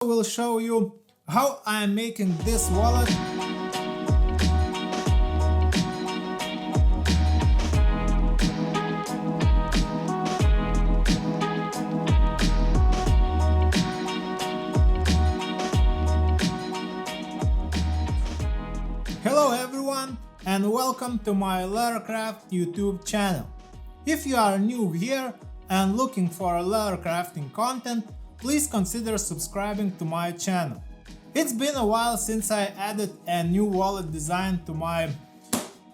I will show you how I am making this wallet. Hello everyone and welcome to my lettercraft YouTube channel. If you are new here and looking for letter crafting content, please consider subscribing to my channel. It's been a while since I added a new wallet design to my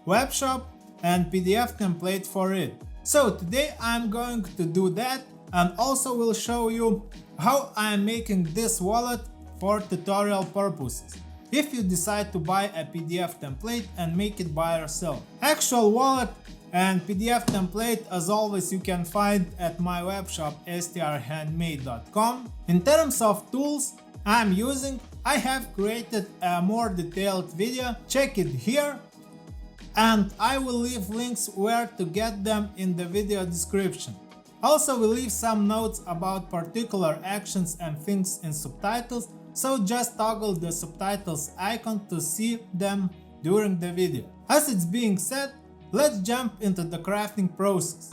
webshop and PDF template for it. So today I'm going to do that and also will show you how I'm making this wallet for tutorial purposes. If you decide to buy a PDF template and make it by yourself. Actual wallet and PDF template, as always, you can find at my webshop strhandmade.com. In terms of tools I'm using, I have created a more detailed video, check it here, and I will leave links where to get them in the video description. Also will leave some notes about particular actions and things in subtitles, so just toggle the subtitles icon to see them during the video. As it's being said, let's jump into the crafting process.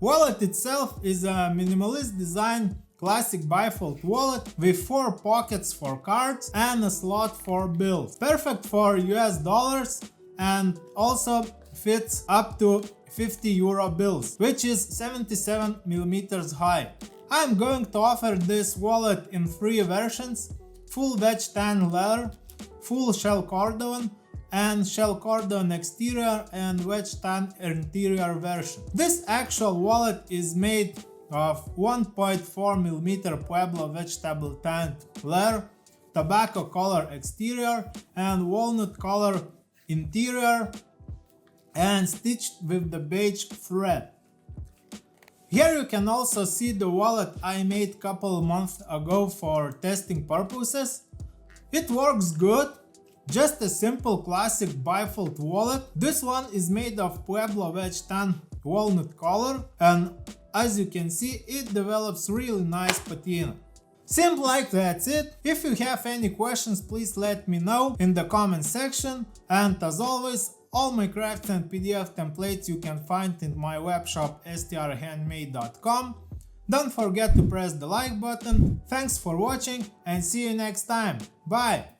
Wallet itself is a minimalist design classic bifold wallet with 4 pockets for cards and a slot for bills. Perfect for US dollars and also fits up to 50 euro bills, which is 77 millimeters high. I'm going to offer this wallet in 3 versions: full wedge tan leather, full shell cordon, and shell cordon exterior and wedge tan interior version. This actual wallet is made of 1.4mm Pueblo vegetable tanned leather, tobacco color exterior and walnut color interior, and stitched with the beige thread. Here you can also see the wallet I made couple months ago for testing purposes. It works good. Just a simple classic bifold wallet. This one is made of Pueblo wedge tan walnut color, and as you can see, it develops really nice patina. Seems like that's it. If you have any questions, please let me know in the comment section, and as always, all my crafts and PDF templates you can find in my webshop strhandmade.com. Don't forget to press the like button. Thanks for watching and see you next time. Bye!